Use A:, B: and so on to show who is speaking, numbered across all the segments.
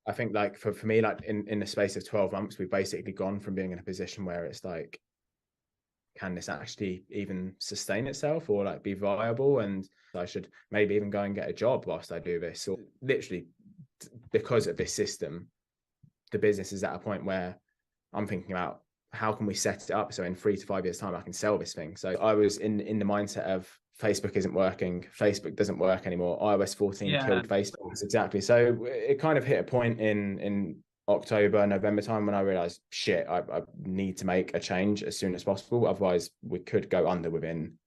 A: I think like for me, like in the space of 12 months, we've basically gone from being in a position where it's like, can this actually even sustain itself or like be viable? And I should maybe even go and get a job whilst I do this. Or literally, because of this system, the business is at a point where I'm thinking about how can we set it up so in 3 to 5 years time I can sell this thing. So I was in the mindset of Facebook isn't working, Facebook doesn't work anymore, iOS 14 killed Facebook. Exactly. So it kind of hit a point in October, November time when I realized, shit, I need to make a change as soon as possible. Otherwise we could go under within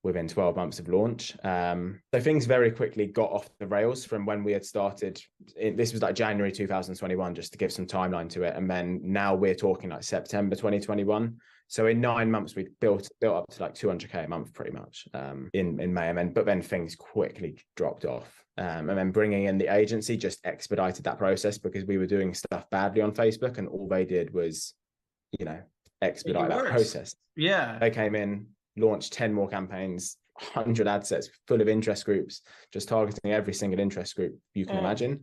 A: 12 months of launch. So things very quickly got off the rails from when we had started. This was like January 2021, just to give some timeline to it. And then now we're talking like September 2021. So in 9 months, we built up to like 200K a month pretty much in May. But then things quickly dropped off. And then bringing in the agency just expedited that process because we were doing stuff badly on Facebook and all they did was, expedite that process.
B: Yeah.
A: They came in, launched 10 more campaigns, 100 ad sets full of interest groups, just targeting every single interest group you can imagine.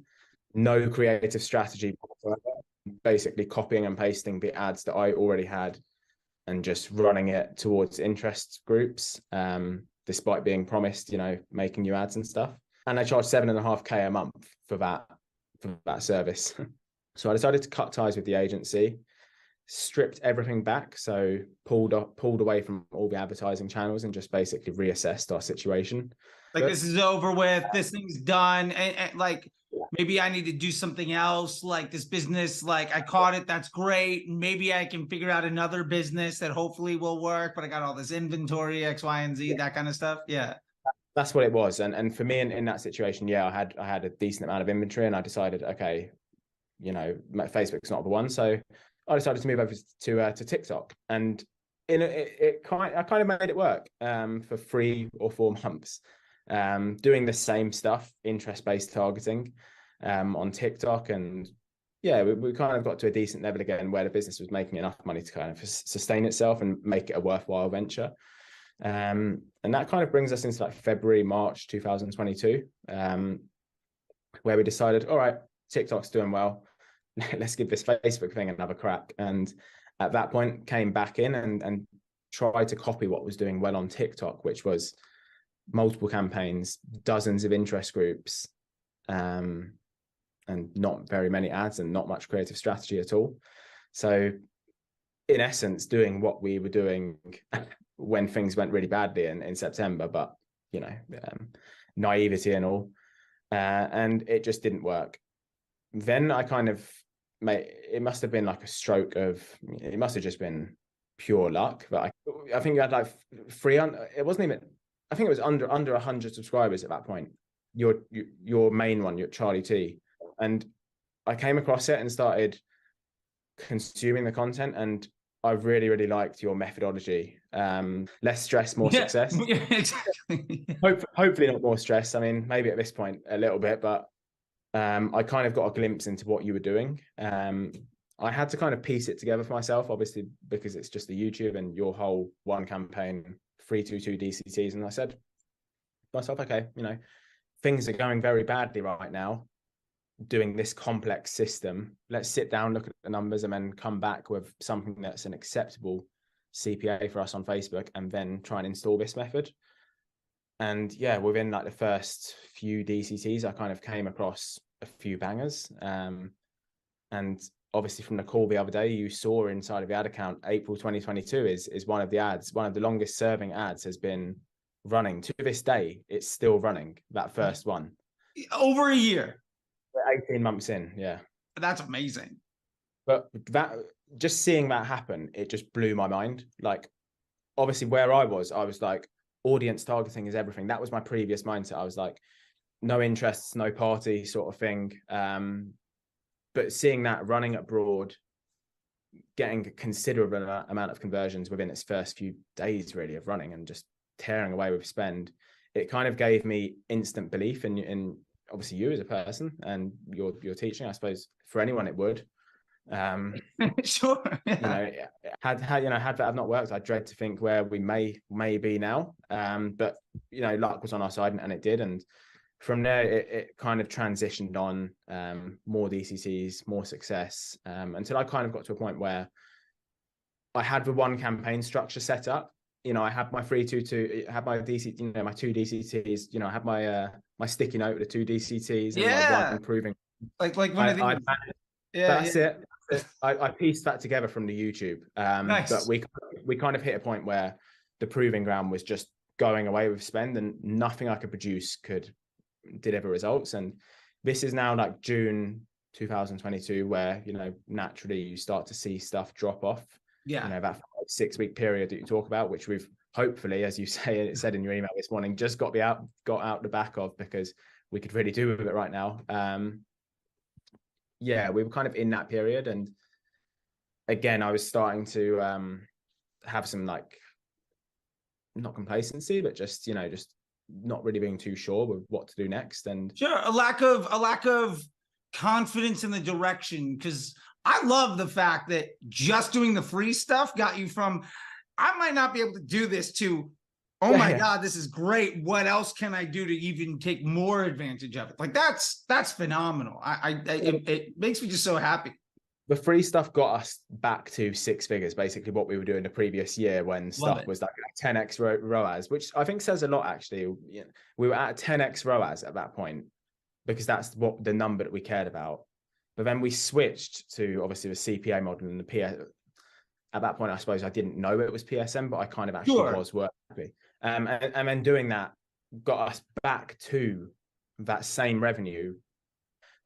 A: No creative strategy whatsoever. Basically copying and pasting the ads that I already had and just running it towards interest groups, despite being promised, making new ads and stuff. And I charged 7.5K a month for that service. So I decided to cut ties with the agency, stripped everything back, so pulled away from all the advertising channels and just basically reassessed our situation.
B: This is over with, this thing's done, and like maybe I need to do something else, like this business, like I caught it, that's great, maybe I can figure out another business that hopefully will work, but I got all this inventory, X, Y, and Z, that kind of stuff. Yeah,
A: that's what it was. And for me in that situation, I had a decent amount of inventory and I decided, okay, Facebook's not the one. So I decided to move over to TikTok, and I kind of made it work for 3 or 4 months, doing the same stuff, interest-based targeting on TikTok, and we kind of got to a decent level again where the business was making enough money to kind of sustain itself and make it a worthwhile venture. And that kind of brings us into like February, March 2022, where we decided, all right, TikTok's doing well. Let's give this Facebook thing another crack. And at that point came back in and tried to copy what was doing well on TikTok, which was multiple campaigns, dozens of interest groups, and not very many ads and not much creative strategy at all. So in essence, doing what we were doing when things went really badly in September, but naivety and all, and it just didn't work. Then I kind of it must have been like a stroke of, it must have just been pure luck, but I think you had like 300, it wasn't even, I think it was under 100 subscribers at that point, your main one, your Charley T. And I came across it and started consuming the content, and I really, really liked your methodology. Less stress, more success.
B: Yeah, exactly.
A: Hopefully not more stress. I mean, maybe at this point a little bit, but I kind of got a glimpse into what you were doing. I had to kind of piece it together for myself, obviously, because it's just the YouTube and your whole one campaign, 322 DCTs. And I said to myself, okay, things are going very badly right now, doing this complex system. Let's sit down, look at the numbers, and then come back with something that's an acceptable CPA for us on Facebook, and then try and install this method. And within like the first few DCTs, I kind of came across a few bangers. And obviously from the call the other day, you saw inside of the ad account, April 2022 is one of the ads, one of the longest serving ads has been running to this day. It's still running, that first one.
B: Over a year.
A: 18 months in, yeah.
B: That's amazing.
A: But that, just seeing that happen, it just blew my mind. Like, obviously where I was like, audience targeting is everything. That was my previous mindset. I was like, no interests, no party sort of thing. But seeing that running abroad, getting a considerable amount of conversions within its first few days really of running and just tearing away with spend, it kind of gave me instant belief in obviously you as a person and your teaching. I suppose for anyone it would.
B: Sure.
A: Had that not worked, I dread to think where we may be now. But luck was on our side, and it did. And from there, it kind of transitioned on, more DCTs, more success, until I kind of got to a point where I had the one campaign structure set up. You know, I had my 322, had my DC, you know, my 2 DCTs, you know, I had my my sticky note with the 2 DCTs and my one improving.
B: Like one of these.
A: That's it. I pieced that together from the YouTube.
B: Nice.
A: But we kind of hit a point where the proving ground was just going away with spend, and nothing I could produce could deliver results. And this is now like June 2022, where, you know, naturally you start to see stuff drop off.
B: Yeah.
A: You know, that 6-week period that you talk about, which we've hopefully, as you said in your email this morning, just got out the back of, because we could really do with it right now. Yeah, we were kind of in that period, and again, I was starting to have some, like, not complacency, but just, you know, just not really being too sure with what to do next. And
B: sure, a lack of confidence in the direction, because I love the fact that just doing the free stuff got you from, I might not be able to do this, to, oh my God, this is great. What else can I do to even take more advantage of it? Like, that's phenomenal. It makes me just so happy.
A: The free stuff got us back to 6 figures, basically what we were doing the previous year, when stuff was like 10x ROAS, which I think says a lot, actually. You know, we were at 10x ROAS at that point, because that's what the number that we cared about. But then we switched to, obviously, the CPA model and the PS. At that point, I suppose I didn't know it was PSM, but I kind of actually was working. And then doing that got us back to that same revenue.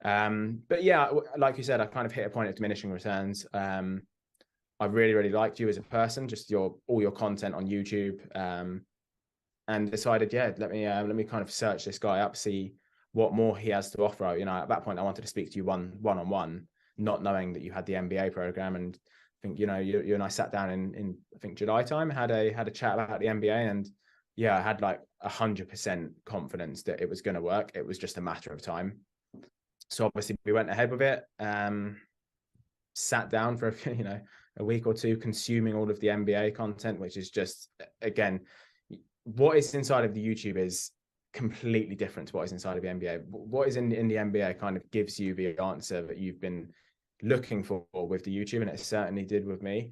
A: But yeah, like you said, I kind of hit a point of diminishing returns. I really, really liked you as a person, just all your content on YouTube, and decided, yeah, let me kind of search this guy up, see what more he has to offer. You know, at that point, I wanted to speak to you one-on-one, not knowing that you had the MBA program. And I think, you know, you and I sat down in I think July time, had a chat about the MBA, and yeah, I had like 100% confidence that it was going to work. It was just a matter of time. So obviously we went ahead with it, sat down for a week or two, consuming all of the MBA content, which is just, again, what is inside of the YouTube is completely different to what is inside of the MBA. What is in the MBA kind of gives you the answer that you've been looking for with the YouTube, and it certainly did with me.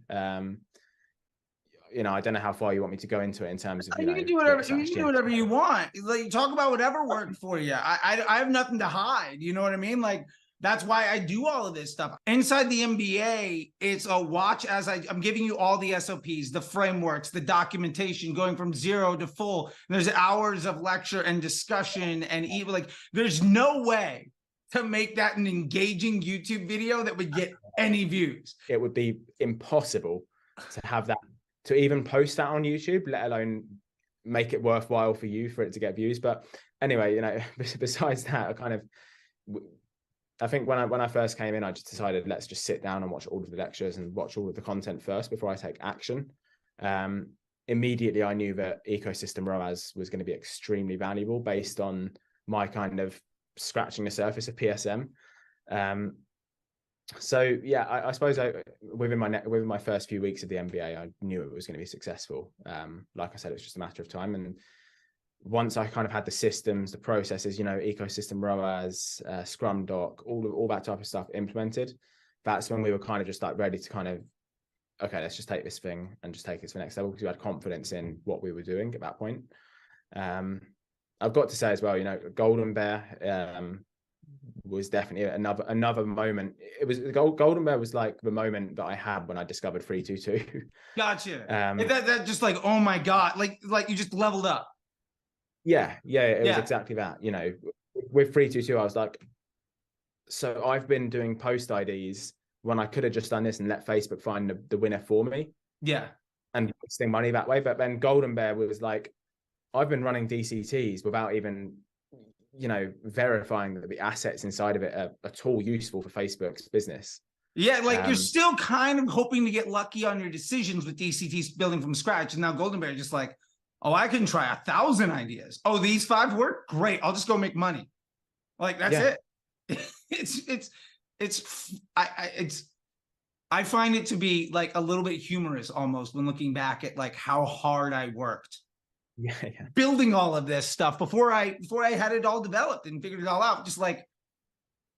A: You know, I don't know how far you want me to go into it in terms of,
B: you can do whatever you want. Like, talk about whatever worked for you. I have nothing to hide. You know what I mean? Like, that's why I do all of this stuff. Inside the MBA, it's a watch as I'm giving you all the SOPs, the frameworks, the documentation, going from 0 to full. And there's hours of lecture and discussion, and even like, there's no way to make that an engaging YouTube video that would get any views.
A: It would be impossible to have that, to even post that on YouTube, let alone make it worthwhile for you for it to get views. But anyway, you know, besides that, I think when I first came in, I just decided, let's just sit down and watch all of the lectures and watch all of the content first before I take action. Immediately, I knew that ecosystem ROAS was going to be extremely valuable based on my kind of scratching the surface of PSM. So yeah, I suppose within my first few weeks of the MBA, I knew it was going to be successful. Like I said, it's just a matter of time. And once I kind of had the systems, the processes, you know, ecosystem ROAS, Scrum Doc, all that type of stuff implemented, that's when we were kind of just like ready to kind of, okay, let's just take this thing and just take it to the next level, because we had confidence in what we were doing at that point. I've got to say as well, you know, Golden Bear was definitely another moment. It was Golden Bear was like the moment that I had when I discovered 322.
B: Gotcha. That just like, oh my God, like you just leveled up.
A: Yeah, it was exactly that. You know, with 322, I was like, so I've been doing post IDs when I could have just done this and let Facebook find the winner for me.
B: Yeah. And
A: wasting money that way. But then Golden Bear was like, I've been running DCTs without even, you know, verifying that the assets inside of it are at all useful for Facebook's business.
B: Yeah, like you're still kind of hoping to get lucky on your decisions with DCTs building from scratch. And now Golden Bear just like, oh, I can try 1,000 ideas. Oh, these 5 work? Great. I'll just go make money. Like, that's it. I find it to be like a little bit humorous almost when looking back at like how hard I worked
A: Yeah.
B: building all of this stuff before I had it all developed and figured it all out. Just like,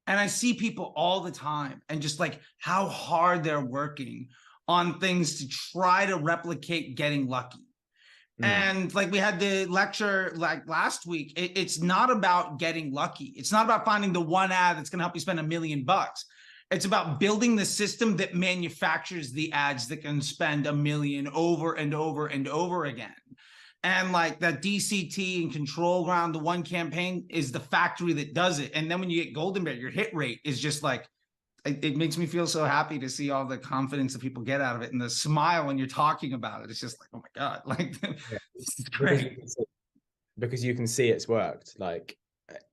B: and I see people all the time and just like how hard they're working on things to try to replicate getting lucky. And like we had the lecture like last week, it's not about getting lucky. It's not about finding the one ad that's going to help you spend $1 million. It's about building the system that manufactures the ads that can spend $1 million over and over and over again. And like that DCT and Control Ground, the one campaign is the factory that does it. And then when you get Golden Bear, your hit rate is just like, it makes me feel so happy to see all the confidence that people get out of it and the smile when you're talking about it. It's just like, oh my God, like it's great.
A: Because you can see it's worked. Like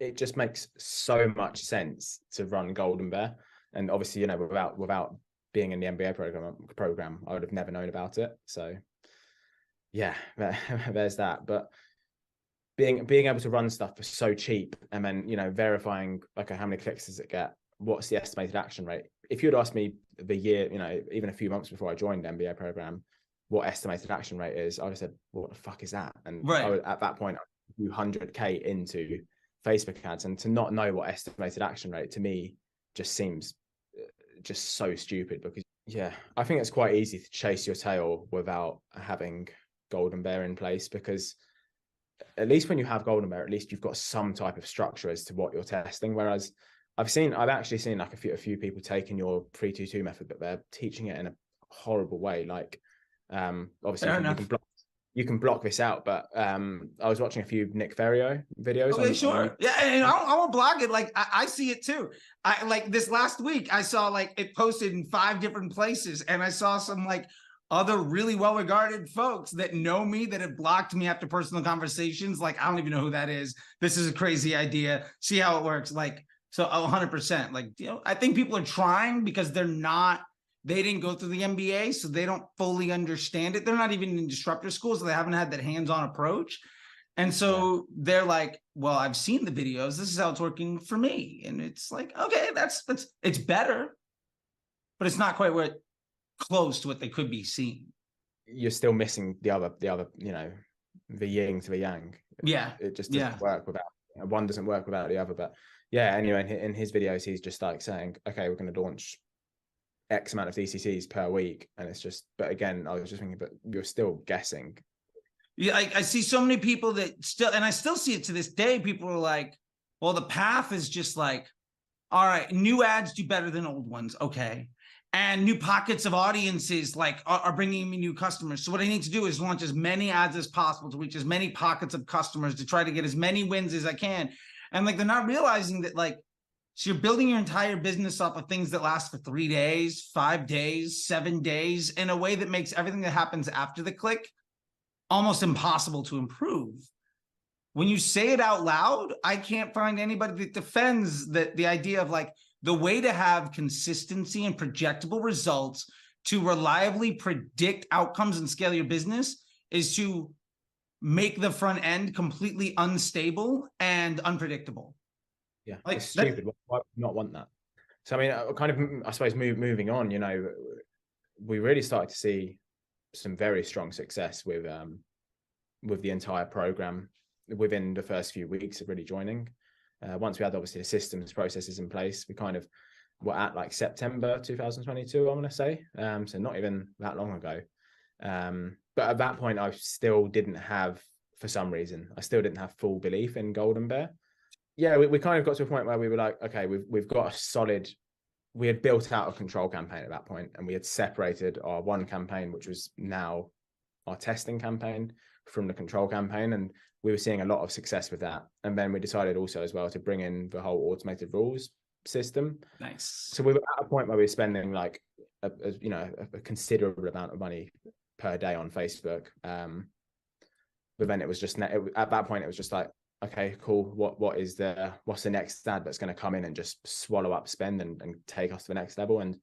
A: it just makes so much sense to run Golden Bear. And obviously, you know, without being in the MBA program, I would have never known about it. So yeah, there's that. But being able to run stuff for so cheap, and then, you know, verifying, okay, how many clicks does it get? What's the estimated action rate? If you'd asked me the year, you know, even a few months before I joined the MBA program, what estimated action rate is, I would have said, what the fuck is that? And I would, at that point, I would do 100K into Facebook ads, and to not know what estimated action rate, to me just seems just so stupid. Because yeah, I think it's quite easy to chase your tail without having Golden Bear in place, because at least when you have Golden Bear, at least you've got some type of structure as to what you're testing. Whereas I've actually seen like a few people taking your 3-2-2 method, but they're teaching it in a horrible way. Like obviously you can block this out, but I was watching a few Nick Ferrio videos.
B: Okay, sure. Yeah, and I won't block it. Like I see it too. I like this last week, I saw like it posted in 5 different places, and I saw some like other really well-regarded folks that know me that have blocked me after personal conversations. Like, I don't even know who that is. This is a crazy idea. See how it works. Like, so 100%. Like, you know, I think people are trying because they didn't go through the MBA, so they don't fully understand it. They're not even in disruptor schools, so they haven't had that hands-on approach. And so they're like, well, I've seen the videos. This is how it's working for me. And it's like, okay, it's better, but it's not quite where close to what they could be seeing.
A: You're still missing the other, you know, the yin to the yang.
B: Yeah.
A: It just doesn't work without, one doesn't work without the other. But yeah, anyway, in his videos, he's just like saying, okay, we're going to launch X amount of DCCs per week. And it's just, but again, I was just thinking, but you're still guessing.
B: Yeah, I see so many people that still, and I still see it to this day, people are like, well, the path is just like, all right, new ads do better than old ones. Okay. And new pockets of audiences like are bringing me new customers. So what I need to do is launch as many ads as possible to reach as many pockets of customers to try to get as many wins as I can. And like, they're not realizing that, like, so you're building your entire business off of things that last for 3 days, 5 days, 7 days in a way that makes everything that happens after the click almost impossible to improve. When you say it out loud, I can't find anybody that defends the idea of like, the way to have consistency and projectable results to reliably predict outcomes and scale your business is to make the front end completely unstable and unpredictable.
A: Yeah, like, it's stupid. Why would you not want that? So, I mean, kind of, I suppose, moving on, you know, we really started to see some very strong success with the entire program within the first few weeks of really joining. Once we had obviously the systems, processes in place, we kind of were at like September 2022, I want to say. So not even that long ago. But at that point, I still didn't have, for some reason, I still didn't have full belief in Golden Bear. Yeah, we kind of got to a point where we were like, okay, we've got a solid, we had built out a control campaign at that point, and we had separated our one campaign, which was now our testing campaign, from the control campaign. And we were seeing a lot of success with that. And then we decided also as well to bring in the whole automated rules system.
B: Nice.
A: So we were at a point where we were spending like a considerable amount of money per day on Facebook. But then it was just, at that point, it was just like, okay, cool. What's the next ad that's going to come in and just swallow up spend and take us to the next level? And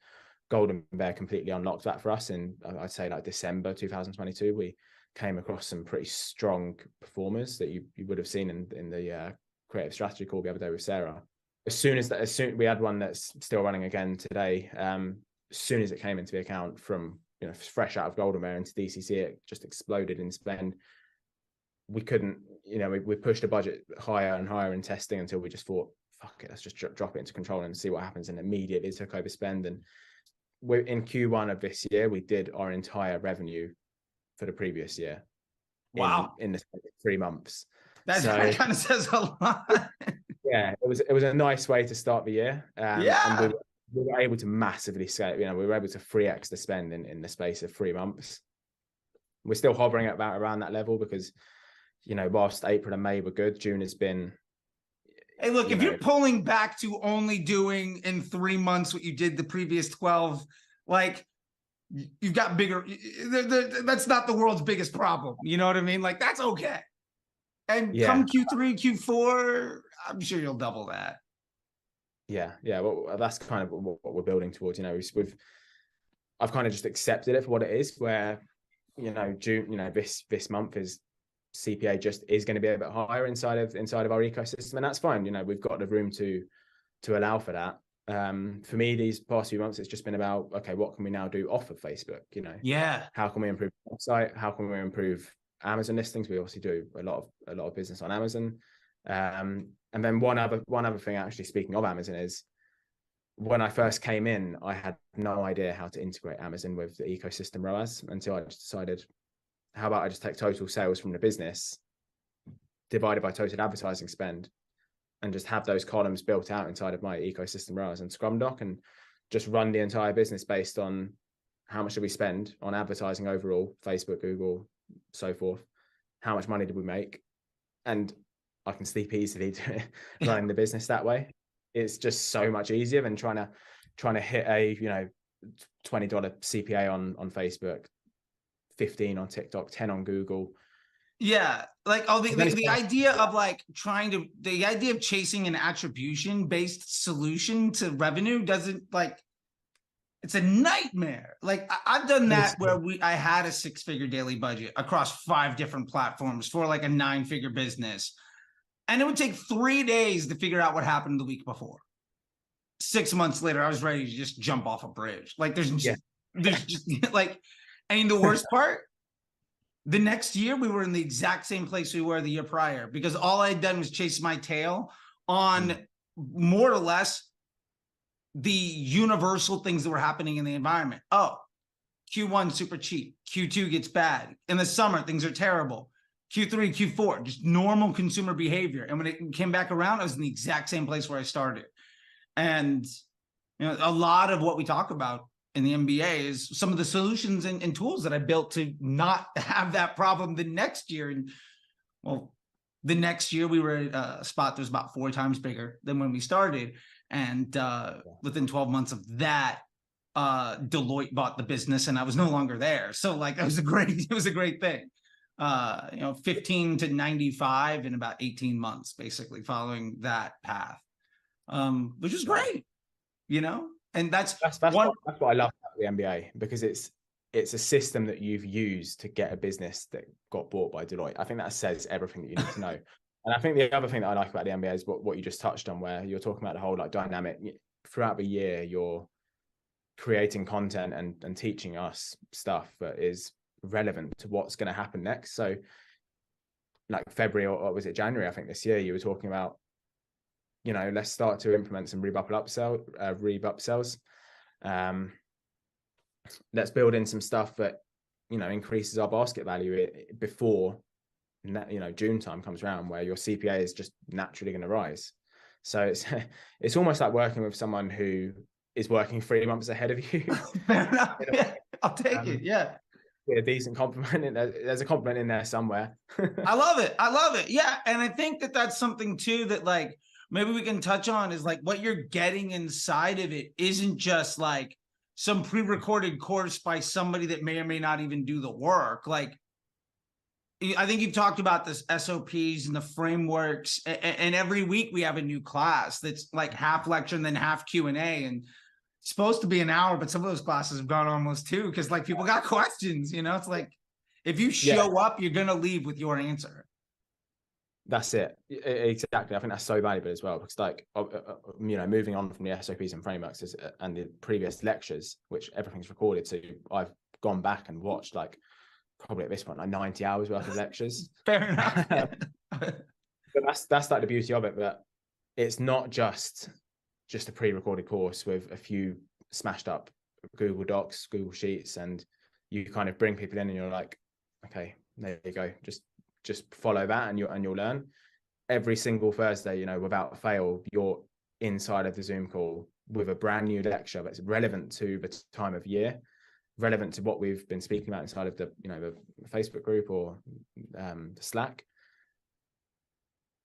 A: Golden Bear completely unlocked that for us. And I'd say like December 2022, we came across some pretty strong performers that you would have seen in the creative strategy call the other day with Sarah. As soon we had one that's still running again today. As soon as it came into the account from, you know, fresh out of Golden Bear into DCC, it just exploded in spend. we couldn't, we pushed the budget higher and higher in testing until we just thought, fuck it, let's just drop it into control and see what happens. And immediately took over spend. And we're in Q1 of this year, we did our entire revenue for the previous year.
B: Wow.
A: In the 3 months.
B: That kind of says a lot.
A: Yeah, it was a nice way to start the year. And we were able to massively scale. We were able to 3x the spend in the space of 3 months. We're still hovering at about around that level because, whilst April and May were good, June has been.
B: Hey, look, if you're pulling back to only doing in 3 months what you did the previous 12, like, you've got bigger. That's not the world's biggest problem. You know what I mean? Like, that's okay. And come Q3, Q4, I'm sure you'll double that. Yeah.
A: Well, that's kind of what we're building towards. I've kind of just accepted it for what it is. Where, June, this month is CPA just is going to be a bit higher inside of our ecosystem, and that's fine. We've got the room to allow for that. For me, these past few months, it's just been about, okay, what can we now do off of Facebook? How can we improve the website? How can we improve Amazon listings? We obviously do a lot of business on Amazon. And then one other thing, actually, speaking of Amazon, is when I first came in, I had no idea how to integrate Amazon with the ecosystem ROAS until I just decided, how about I just take total sales from the business divided by total advertising spend and just have those columns built out inside of my ecosystem ROAS and Scrum Doc, and just run the entire business based on how much did we spend on advertising overall, Facebook, Google, so forth. How much money did we make? And I can sleep easily running the business that way. It's just so much easier than trying to hit a $20 CPA on Facebook, 15 on TikTok, 10 on Google.
B: Yeah, like the idea of the idea of chasing an attribution based solution to revenue doesn't, like, it's a nightmare. Like, I've done that where I had a 6-figure daily budget across 5 different platforms for like a 9-figure business. And it would take 3 days to figure out what happened the week before. 6 months later, I was ready to just jump off a bridge. Like, there's just like, I mean, the worst part, the next year we were in the exact same place we were the year prior, because all I had done was chase my tail on more or less the universal things that were happening in the environment. Oh, Q1 super cheap. Q2 gets bad. In the summer, things are terrible. Q3, Q4, just normal consumer behavior. And when it came back around, I was in the exact same place where I started. And a lot of what we talk about in the MBA is some of the solutions and tools that I built to not have that problem the next year. And well, the next year we were at a spot that was about 4 times bigger than when we started. And within 12 months of that, Deloitte bought the business and I was no longer there. So like, it was a great thing. 15 to 95 in about 18 months, basically following that path, which is great, and that's what
A: I love about the MBA, because it's a system that you've used to get a business that got bought by Deloitte. I think that says everything that you need to know. And I think the other thing that I like about the MBA is what you just touched on, where you're talking about the whole like dynamic throughout the year. You're creating content and teaching us stuff that is relevant to what's going to happen next. So like February or was it January, I think this year, you were talking about, let's start to implement some Reeb upsells. Let's build in some stuff that, increases our basket value before, June time comes around, where your CPA is just naturally going to rise. So it's almost like working with someone who is working 3 months ahead of you.
B: Fair enough. Yeah, I'll take it. Yeah.
A: A decent compliment. There's a compliment in there somewhere.
B: I love it. Yeah. And I think that's something too that like maybe we can touch on, is like what you're getting inside of it isn't just like some pre-recorded course by somebody that may or may not even do the work. Like, I think you've talked about this SOPs and the frameworks, and every week we have a new class that's like half lecture and then half Q&A, and it's supposed to be an hour, but some of those classes have gone almost 2 because like people got questions. It's like if you show up, you're gonna leave with your answer.
A: That's it. Exactly. I think that's so valuable as well, because like moving on from the SOPs and frameworks and the previous lectures, which everything's recorded, so I've gone back and watched like probably at this point like 90 hours worth of lectures.
B: Fair enough. Yeah.
A: But that's like the beauty of it, that it's not just a pre-recorded course with a few smashed up Google Docs, Google Sheets, and you kind of bring people in and you're like, okay, there you go, just follow that and you'll learn. Every single Thursday, you know, without fail, you're inside of the Zoom call with a brand new lecture that's relevant to the time of year, relevant to what we've been speaking about inside of the, you know, the Facebook group or the Slack.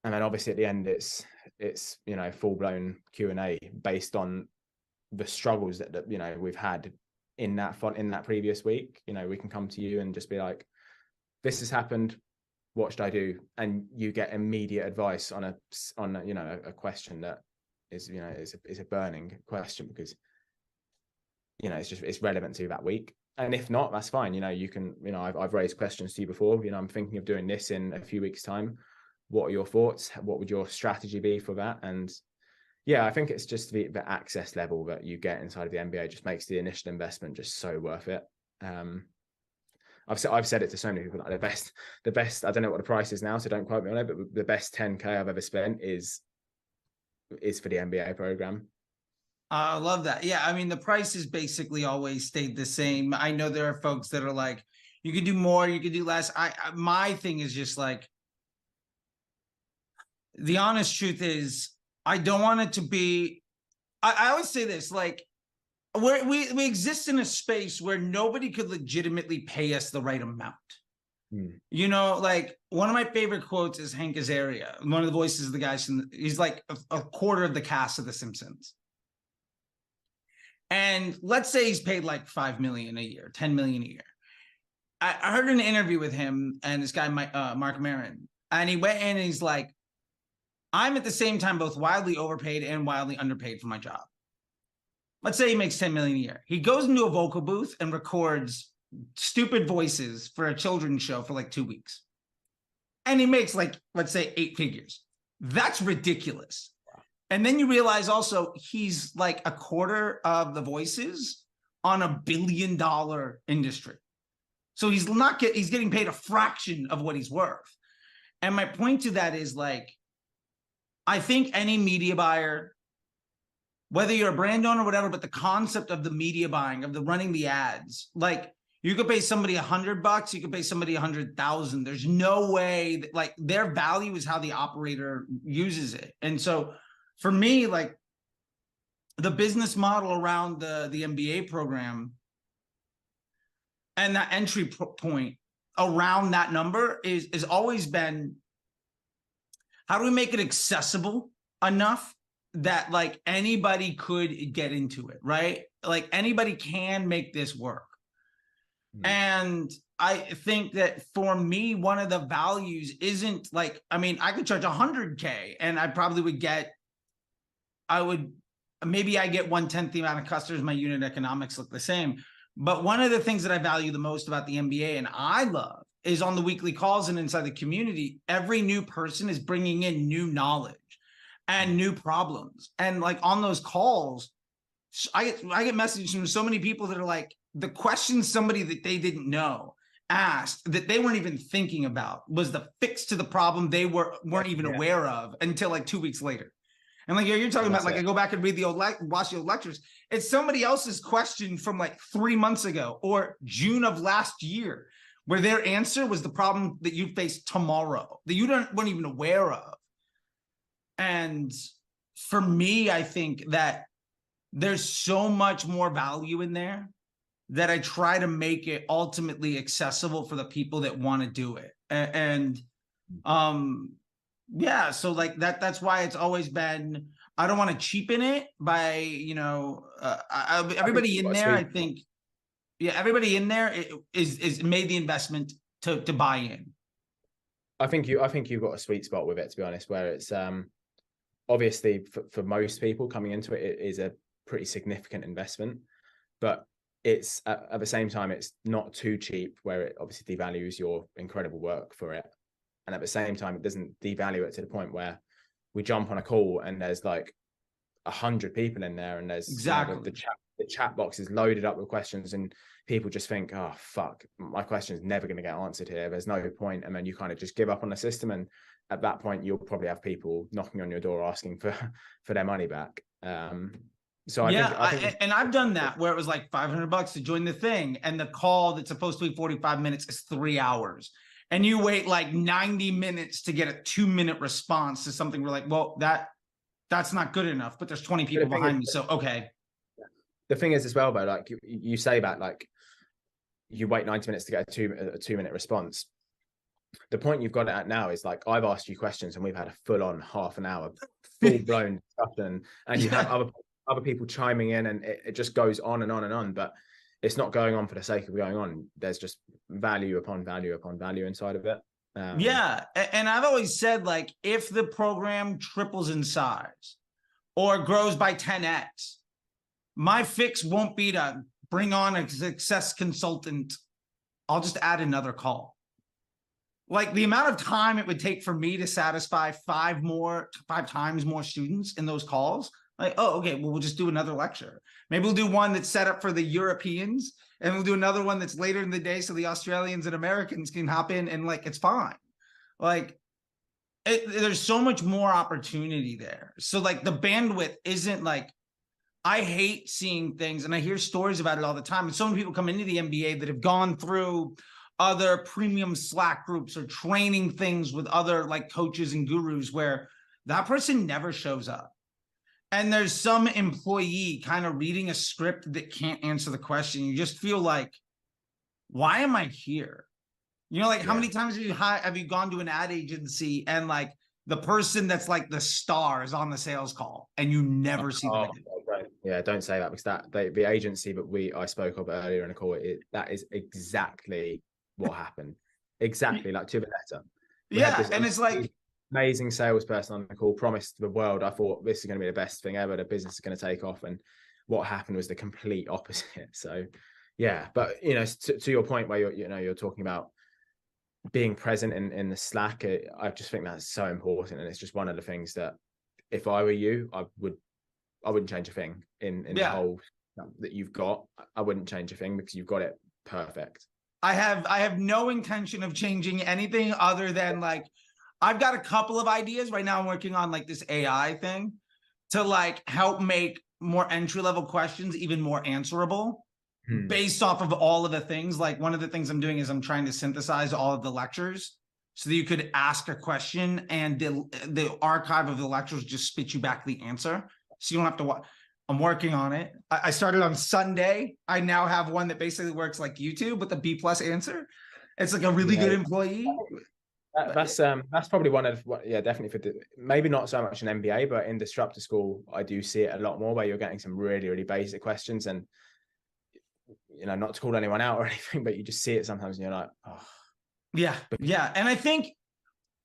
A: And then obviously at the end, it's you know, full-blown Q&A based on the struggles that you know, we've had in that previous week. You know, we can come to you and just be like, this has happened, what should I do? And you get immediate advice on a you know, a question that is, you know, is a burning question, because, you know, it's relevant to that week. And if not, that's fine. You know, you can, you know, I've raised questions to you before, you know, I'm thinking of doing this in a few weeks' time. What are your thoughts? What would your strategy be for that? And yeah, I think it's just the access level that you get inside of the MBA just makes the initial investment just so worth it. I've said it to so many people, like the best, I don't know what the price is now, so don't quote me on it, but the best 10K I've ever spent is for the MBA program.
B: I love that. Yeah, I mean, the price has basically always stayed the same. I know there are folks that are like, you could do more, you could do less. My thing is just like, the honest truth is, I don't want it to be, I always say this, like, we exist in a space where nobody could legitimately pay us the right amount. You know, like, one of my favorite quotes is Hank Azaria, one of the voices of the guys he's like a quarter of the cast of The Simpsons. And let's say he's paid like 5 million a year, 10 million a year. I heard an interview with him and this guy, Mark Maron, and he went in and he's like, I'm at the same time both wildly overpaid and wildly underpaid for my job. Let's say he makes 10 million a year. He goes into a vocal booth and records stupid voices for a children's show for like 2 weeks. And he makes like, let's say 8 figures. That's ridiculous. And then you realize also he's like a quarter of the voices on $1 billion industry. So he's getting paid a fraction of what he's worth. And my point to that is, like, I think any media buyer, whether you're a brand owner or whatever, but the concept of the media buying, of the running the ads, like, you could pay somebody $100, you could pay somebody 100,000. There's no way that, like, their value is how the operator uses it. And so for me, like, the business model around the MBA program and that entry point around that number is always been, how do we make it accessible enough that, like, anybody could get into it, right? Like, anybody can make this work. And I think that for me, one of the values isn't like, I mean, I could charge 100K and I probably would get, maybe I get 1/10 the amount of customers, my unit economics look the same. But one of the things that I value the most about the MBA and I love is on the weekly calls and inside the community, every new person is bringing in new knowledge and new problems. And like, on those calls, I get messages from so many people that are like, the question somebody that they didn't know asked that they weren't even thinking about was the fix to the problem they weren't even aware of until like 2 weeks later. And like, you're talking about, like, I go back and read watch the old lectures. It's somebody else's question from like 3 months ago or June of last year, where their answer was the problem that you face tomorrow that you weren't even aware of. And for me, I think that there's so much more value in there that I try to make it ultimately accessible for the people that want to do it. And yeah, so like that's why it's always been, I don't want to cheapen it by, you know, everybody in there, I think, yeah, everybody in there is made the investment to buy in.
A: I think you've got a sweet spot with it, to be honest, where it's obviously for most people coming into it, it is a pretty significant investment, but it's at the same time, it's not too cheap where it obviously devalues your incredible work for it. And at the same time, it doesn't devalue it to the point where we jump on a call and there's like 100 people in there and there's
B: exactly
A: the chat the chat box is loaded up with questions, and people just think, oh fuck, my question is never going to get answered here, there's no point, and then you kind of just give up on the system, and at that point you'll probably have people knocking on your door asking for their money back. So I think
B: and I've done that where it was like $500 to join the thing, and the call that's supposed to be 45 minutes is 3 hours, and you wait like 90 minutes to get a 2-minute response to something. We're like, well, that's not good enough, but there's 20 people behind me, so okay.
A: The thing is as well, though, like you say that, like you wait 90 minutes to get a 2-minute response. The point you've got it at now is like, I've asked you questions and we've had a full-on half an hour, full-blown discussion, and you have other people chiming in, and it just goes on and on and on, but it's not going on for the sake of going on. There's just value upon value upon value inside of it.
B: Yeah. And I've always said, like, if the program triples in size or grows by 10x, my fix won't be to bring on a success consultant. I'll just add another call. Like, the amount of time it would take for me to satisfy 5 times more students in those calls. Like, oh, okay, well, we'll just do another lecture. Maybe we'll do one that's set up for the Europeans, and we'll do another one that's later in the day so the Australians and Americans can hop in, and like, it's fine. Like, there's so much more opportunity there. So like, the bandwidth isn't like, I hate seeing things, and I hear stories about it all the time. And so many people come into the MBA that have gone through other premium Slack groups or training things with other like coaches and gurus where that person never shows up. And there's some employee kind of reading a script that can't answer the question. You just feel like, why am I here? You know, like, how many times have you gone to an ad agency and like the person that's like the star is on the sales call and you never see them again?
A: Yeah, don't say that, because the agency that I spoke of earlier in the call, that is exactly what happened. Exactly, like to the letter.
B: And it's like,
A: amazing salesperson on the call, promised the world, I thought this is going to be the best thing ever, the business is going to take off, and what happened was the complete opposite. So yeah, but you know, to your point where you're talking about being present in the Slack, I just think that's so important, and it's just one of the things that if I were you, I wouldn't change a thing in the whole that you've got. I wouldn't change a thing because you've got it perfect.
B: I have no intention of changing anything other than like, I've got a couple of ideas right now. I'm working on like this AI thing to like help make more entry-level questions even more answerable based off of all of the things. Like, one of the things I'm doing is I'm trying to synthesize all of the lectures so that you could ask a question and the archive of the lectures just spit you back the answer. So you don't have to watch. I'm working on it. I started on Sunday. I now have one that basically works like YouTube with a B+ answer. It's like a really good employee.
A: That's probably one of definitely maybe not so much an MBA, but in Disruptor School I do see it a lot more, where you're getting some really, really basic questions, and you know, not to call anyone out or anything, but you just see it sometimes and you're like, oh.
B: Yeah. And I think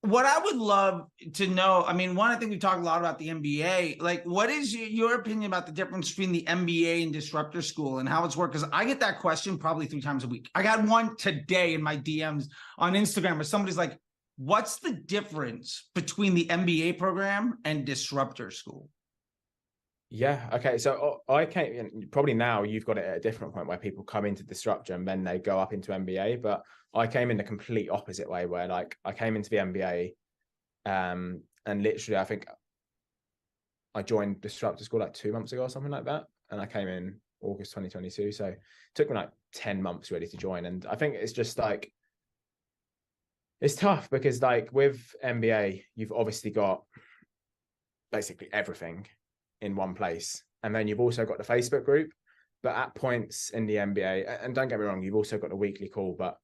B: what I would love to know, I mean, one, I think we talked a lot about the MBA. Like, what is your opinion about the difference between the MBA and Disruptor School and how it's worked? Because I get that question probably 3 times a week. I got one today in my DMs on Instagram where somebody's like, what's the difference between the MBA program and Disruptor School?
A: Yeah. Okay. So I came, probably now you've got it at a different point where people come into Disruptor and then they go up into MBA, but I came in the complete opposite way, where like I came into the MBA and literally I think I joined Disruptor School like 2 months ago or something like that. And I came in August 2022. So it took me like 10 months really to join. And I think it's just like, it's tough because like with MBA, you've obviously got basically everything in one place. And then you've also got the Facebook group, but at points in the MBA, and don't get me wrong, you've also got the weekly call, but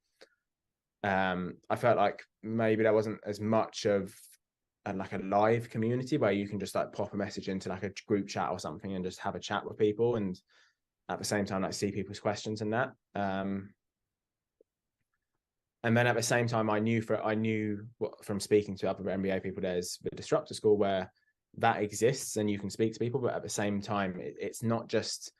A: I felt like maybe there wasn't as much of like a live community where you can just like pop a message into like a group chat or something and just have a chat with people, and at the same time like see people's questions and that. And then at the same time, I knew from speaking to other MBA people, there's the Disruptor School where that exists and you can speak to people, but at the same time, it's not just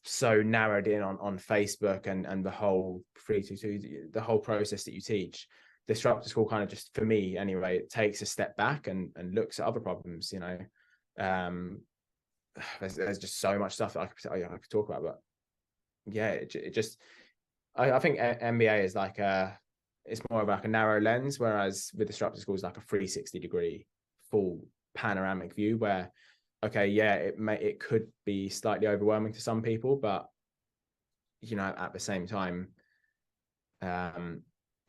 A: so narrowed in on Facebook and the whole 322, the whole process that you teach. Disruptor School kind of just, for me anyway, it takes a step back and looks at other problems, you know. there's just so much stuff that I could talk about, but yeah, it just, I think MBA is like it's more of like a narrow lens, whereas with Disruptor School is like a 360-degree full panoramic view where, okay, yeah, it could be slightly overwhelming to some people, but you know, at the same time,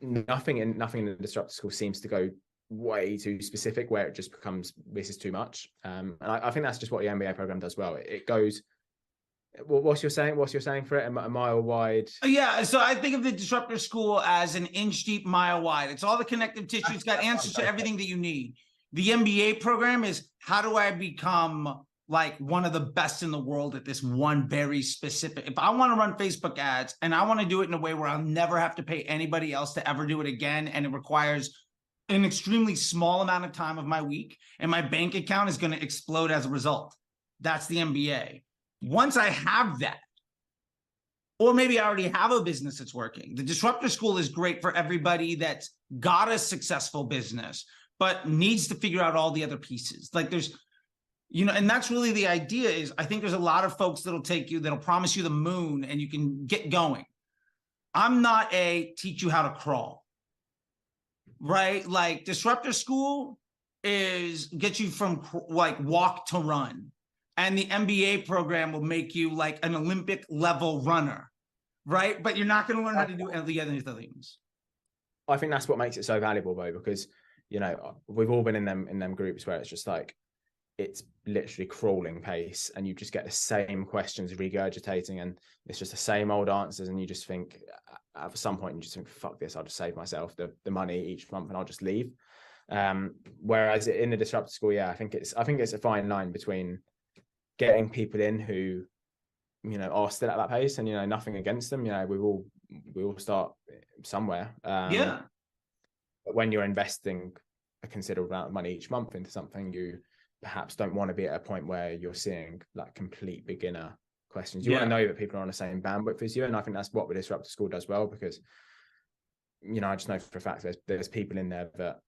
A: nothing in the Disruptor School seems to go way too specific where it just becomes, this is too much. And I think that's just what the MBA program does well. It goes, what's your saying for it? A mile wide?
B: Yeah, so I think of the Disruptor School as an inch deep, mile wide. It's all the connective tissue. It's got answers to everything that you need. The MBA program is, how do I become like one of the best in the world at this one very specific. If I want to run Facebook ads and I want to do it in a way where I'll never have to pay anybody else to ever do it again, and it requires an extremely small amount of time of my week, and my bank account is going to explode as a result. That's the MBA. Once I have that, or maybe I already have a business that's working, the Disruptor School is great for everybody that's got a successful business, but needs to figure out all the other pieces. Like there's, you know, and that's really the idea is, I think there's a lot of folks that'll promise you the moon and you can get going. I'm not a teach you how to crawl, right? Like Disruptor School is get you from like walk to run. And the MBA program will make you like an Olympic level runner, right? But you're not going to learn how to do any other things.
A: I think that's what makes it so valuable, though, because, you know, we've all been in them groups where it's just like, it's literally crawling pace and you just get the same questions regurgitating and it's just the same old answers. And you just think at some point, you just think, fuck this, I'll just save myself the money each month and I'll just leave. Whereas in the Disruptor School, yeah, I think it's a fine line between getting people in who, you know, are still at that pace, and, you know, nothing against them. You know, we all start somewhere.
B: Yeah.
A: But when you're investing a considerable amount of money each month into something, you perhaps don't want to be at a point where you're seeing like complete beginner questions. You want to know that people are on the same bandwidth as you. And I think that's what the Disruptor School does well, because, you know, I just know for a fact there's people in there that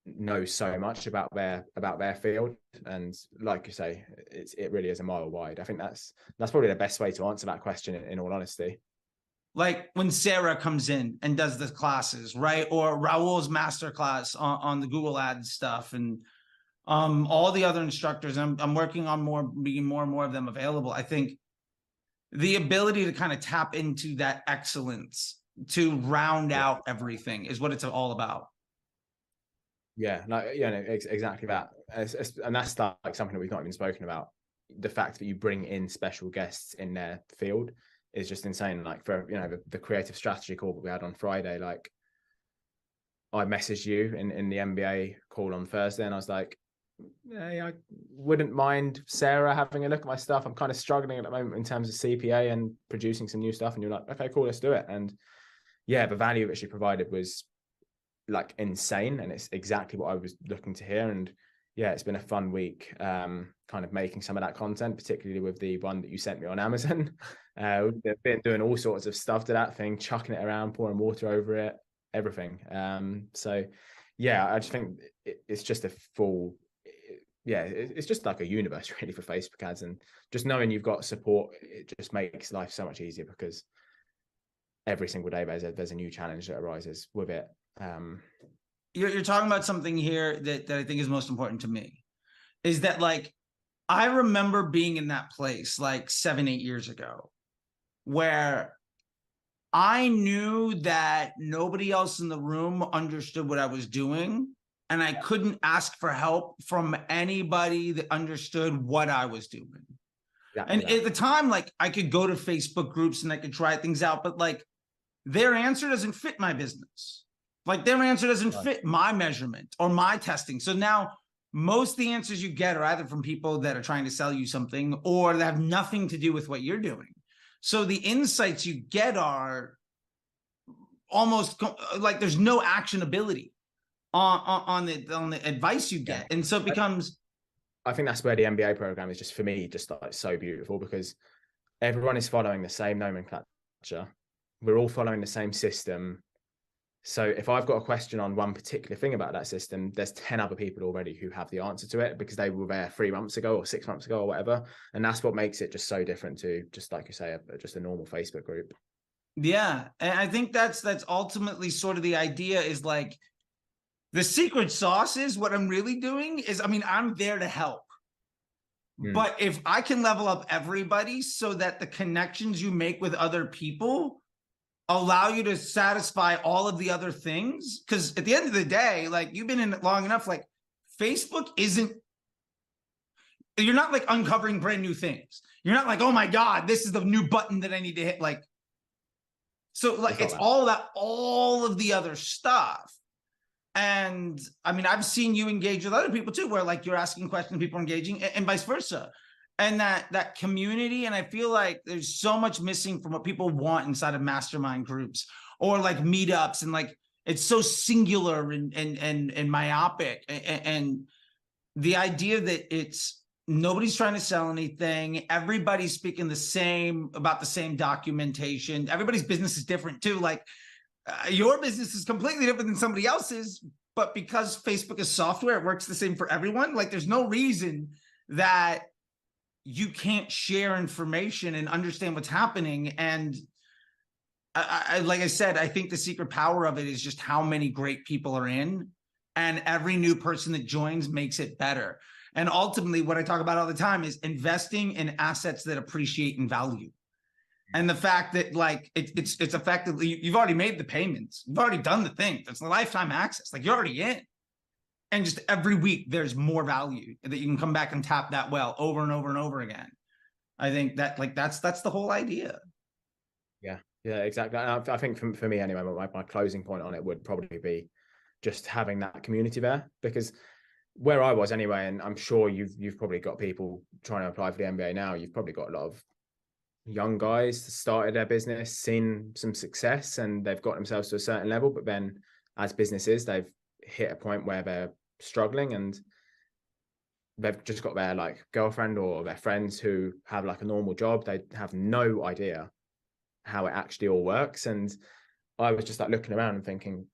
A: know so much about their field, and like you say, it really is a mile wide. I think that's probably the best way to answer that question, in all honesty.
B: Like when Sarah comes in and does the classes, right? Or Raul's masterclass on the Google Ads stuff, and all the other instructors. I'm working on being more and more of them available. I think the ability to kind of tap into that excellence to round out everything is what it's all about.
A: Yeah, no, exactly that. And that's like something that we've not even spoken about. The fact that you bring in special guests in their field is just insane. Like for, you know, the creative strategy call that we had on Friday, like I messaged you in the MBA call on Thursday and I was like, hey, I wouldn't mind Sarah having a look at my stuff. I'm kind of struggling at the moment in terms of CPA and producing some new stuff. And you're like, okay, cool, let's do it. And yeah, the value that she provided was like insane, and it's exactly what I was looking to hear. And yeah, it's been a fun week, kind of making some of that content, particularly with the one that you sent me on Amazon. We've been doing all sorts of stuff to that thing, chucking it around, pouring water over it, everything. So yeah, I just think it's just a full, it's just like a universe really for Facebook ads, and just knowing you've got support, it just makes life so much easier, because every single day there's a new challenge that arises with it.
B: You're talking about something here that I think is most important to me, is that like I remember being in that place like 7-8 years ago where I knew that nobody else in the room understood what I was doing, and I couldn't ask for help from anybody that understood what I was doing. And at the time, like I could go to Facebook groups and I could try things out, but like their answer doesn't fit my business. Like their answer doesn't fit my measurement or my testing. So now most of the answers you get are either from people that are trying to sell you something or that have nothing to do with what you're doing. So the insights you get are almost like there's no actionability on the advice you get. And so it becomes,
A: I think that's where the MBA program is just, for me, just like so beautiful, because everyone is following the same nomenclature. We're all following the same system, So if I've got a question on one particular thing about that system, there's 10 other people already who have the answer to it because they were there 3 months ago or 6 months ago or whatever. And that's what makes it just so different to, just like you say, just a normal Facebook group.
B: Yeah. And I think that's ultimately sort of the idea, is like, the secret sauce is what I'm really doing is, I mean, I'm there to help. But if I can level up everybody so that the connections you make with other people allow you to satisfy all of the other things, because at the end of the day, like, you've been in it long enough, like, Facebook isn't, you're not like uncovering brand new things. You're not like, oh my God, this is the new button that I need to hit. Like, so like, it's all of the other stuff. And I mean, I've seen you engage with other people too, where like you're asking questions, people are engaging, and vice versa. And that community. And I feel like there's so much missing from what people want inside of mastermind groups or like meetups. And like, it's so singular and myopic. And the idea that it's, nobody's trying to sell anything. Everybody's speaking about the same documentation. Everybody's business is different too. Like, your business is completely different than somebody else's, but because Facebook is software, it works the same for everyone. Like, there's no reason that you can't share information and understand what's happening. And I like I said, I think the secret power of it is just how many great people are in, and every new person that joins makes it better. And ultimately, what I talk about all the time is investing in assets that appreciate in value. And the fact that like it's effectively, you've already made the payments, you've already done the thing. That's the lifetime access. Like, you're already in, and just every week there's more value that you can come back and tap that well over and over and over again. I think that like that's the whole idea.
A: Yeah, exactly. I think for me anyway, my closing point on it would probably be just having that community there, because where I was anyway, and I'm sure you've probably got people trying to apply for the MBA now. You've probably got a lot of young guys that started their business, seen some success, and they've got themselves to a certain level, but then as businesses, they've hit a point where they're struggling, and they've just got their like girlfriend or their friends who have like a normal job. They have no idea how it actually all works. And I was just like looking around and thinking,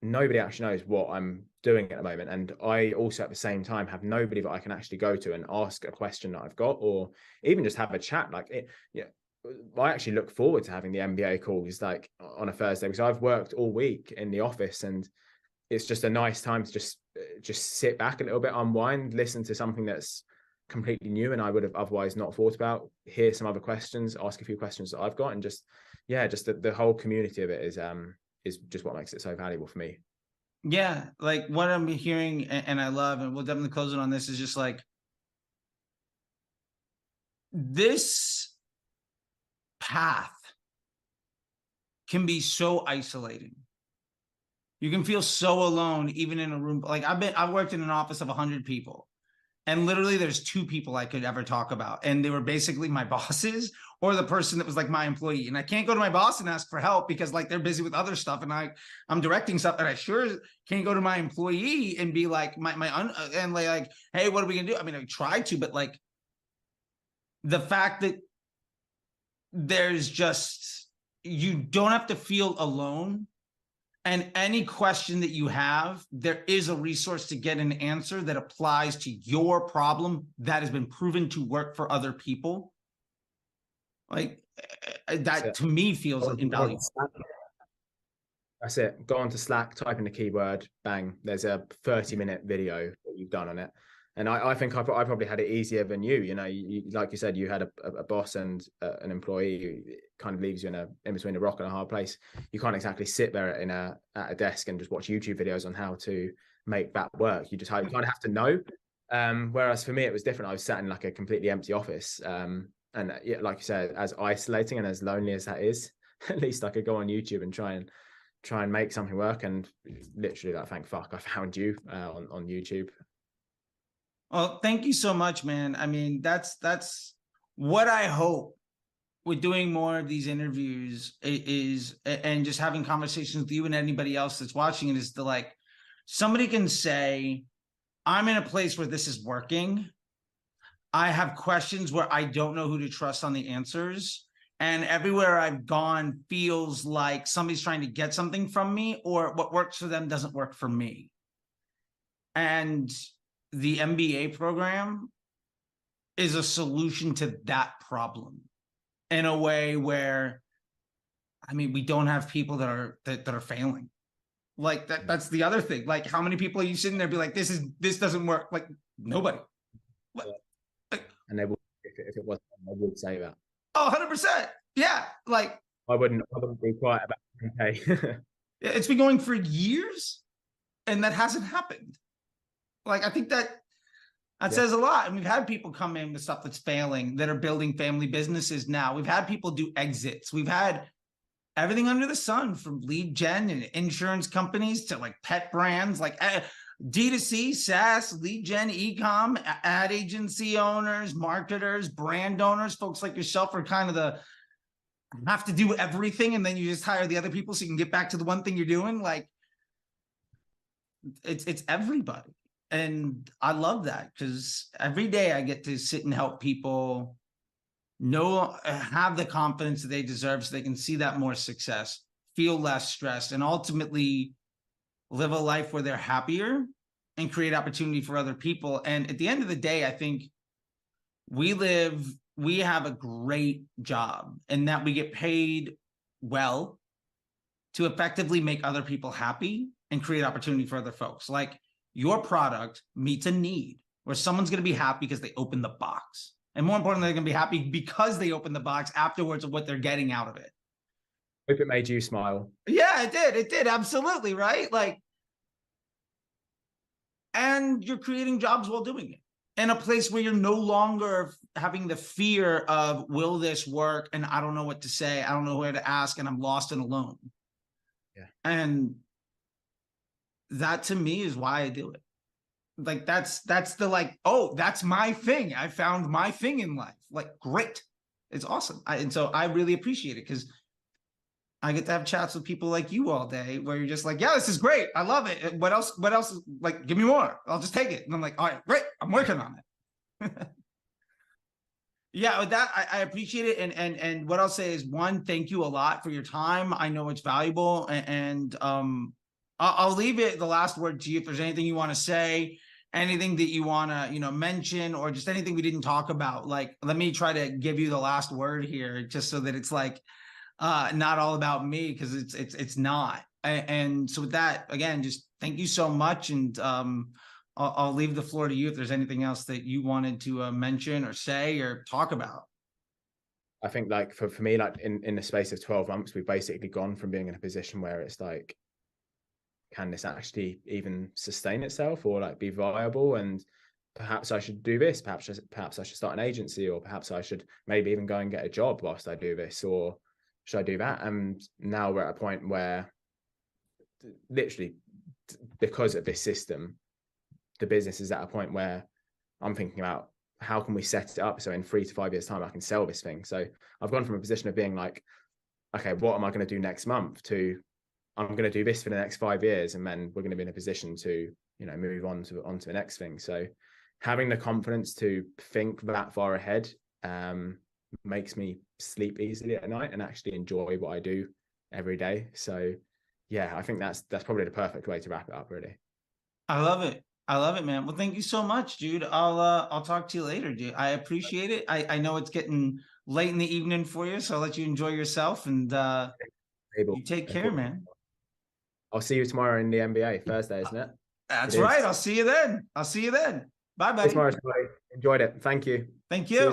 A: nobody actually knows what I'm doing at the moment. And I also at the same time have nobody that I can actually go to and ask a question that I've got, or even just have a chat. Like it, yeah, I actually look forward to having the MBA calls like on a Thursday, because I've worked all week in the office, and it's just a nice time to just sit back a little bit, unwind, listen to something that's completely new and I would have otherwise not thought about, hear some other questions, ask a few questions that I've got, and just the whole community of it is just what makes it so valuable for me.
B: Yeah, like what I'm hearing and I love, and we'll definitely close it on this, is just like, this path can be so isolating. You can feel so alone, even in a room. Like I've worked in an office of 100 people, and literally there's 2 people I could ever talk about. And they were basically my bosses or the person that was like my employee. And I can't go to my boss and ask for help because like they're busy with other stuff. And I'm directing stuff, and I sure can't go to my employee and be like, and like, hey, what are we gonna do? I mean, I tried to, but like the fact that there's just, you don't have to feel alone. And any question that you have, there is a resource to get an answer that applies to your problem that has been proven to work for other people. Like that to me feels invaluable.
A: That's it. Go on to Slack, type in the keyword, bang. There's a 30-minute video that you've done on it. And I think I probably had it easier than you. You know, like you said, you had a boss and an employee who kind of leaves you in between a rock and a hard place. You can't exactly sit there at a desk and just watch YouTube videos on how to make that work. You kind of have to know. Whereas for me, it was different. I was sat in like a completely empty office. And yeah, like you said, as isolating and as lonely as that is, at least I could go on YouTube and try and make something work. And literally, like, thank fuck I found you on YouTube.
B: Well, thank you so much, man. I mean, that's what I hope with doing more of these interviews is, and just having conversations with you and anybody else that's watching it, is to like, somebody can say, I'm in a place where this is working. I have questions where I don't know who to trust on the answers. And everywhere I've gone feels like somebody's trying to get something from me, or what works for them doesn't work for me. And the MBA program is a solution to that problem in a way where, I mean, we don't have people that are failing. Like that's the other thing. Like, how many people are you sitting there be like, this doesn't work? Like, nobody.
A: And they would, if it wasn't, they would say that.
B: Oh, 100%. Yeah. Like,
A: I wouldn't be quiet about it. Okay.
B: it's been going for years and that hasn't happened. Like, I think that says a lot. And we've had people come in with stuff that's failing, that are building family businesses now. We've had people do exits. We've had everything under the sun, from lead gen and insurance companies to like pet brands, like D2C, SaaS, lead gen, e-com, ad agency owners, marketers, brand owners. Folks like yourself are kind of the have to do everything, and then you just hire the other people so you can get back to the one thing you're doing. Like, it's everybody. And I love that, because every day I get to sit and help people have the confidence that they deserve so they can see that more success, feel less stressed, and ultimately live a life where they're happier and create opportunity for other people. And at the end of the day, I think we have a great job in that we get paid well to effectively make other people happy and create opportunity for other folks. Like, your product meets a need where someone's going to be happy because they open the box. And more importantly, they're going to be happy because they open the box afterwards of what they're getting out of it.
A: Hope it made you smile.
B: Yeah, it did. It did. Absolutely. Right. Like, and you're creating jobs while doing it in a place where you're no longer having the fear of, will this work? And I don't know what to say. I don't know where to ask, and I'm lost and alone.
A: Yeah.
B: And that to me is why I do it. Like, that's the, like, oh, that's my thing. I found my thing in life. Like, great. It's awesome. And so I really appreciate it, because I get to have chats with people like you all day where you're just like, yeah, this is great. I love it. What else? Like, give me more. I'll just take it. And I'm like, all right, great. I'm working on it. Yeah, with that, I appreciate it. And what I'll say is, one, thank you a lot for your time. I know it's valuable. And I'll leave it, the last word, to you. If there's anything you want to say, anything that you want to, mention, or just anything we didn't talk about, like, let me try to give you the last word here, just so that it's like, not all about me, because it's not. And so with that, again, just thank you so much. And I'll leave the floor to you if there's anything else that you wanted to mention or say or talk about.
A: I think, like, for me, like, in the space of 12 months, we've basically gone from being in a position where it's like, can this actually even sustain itself, or like be viable? And perhaps I should do this, perhaps I should start an agency, or perhaps I should maybe even go and get a job whilst I do this, or should I do that? And now we're at a point where, literally, because of this system, the business is at a point where I'm thinking about, how can we set it up so in 3 to 5 years time I can sell this thing? So I've gone from a position of being like, okay, what am I going to do next month, to I'm going to do this for the next 5 years, and then we're going to be in a position to, move on to the next thing. So having the confidence to think that far ahead makes me sleep easily at night and actually enjoy what I do every day. So yeah, I think that's probably the perfect way to wrap it up, really.
B: I love it. I love it, man. Well, thank you so much, dude. I'll talk to you later, dude. I appreciate it. I know it's getting late in the evening for you, so I'll let you enjoy yourself, and you take care, man.
A: I'll see you tomorrow in the NBA. Thursday, isn't it?
B: That's right. I'll see you then. Bye, buddy.
A: Tomorrow. Enjoyed it. Thank you.
B: Thank you.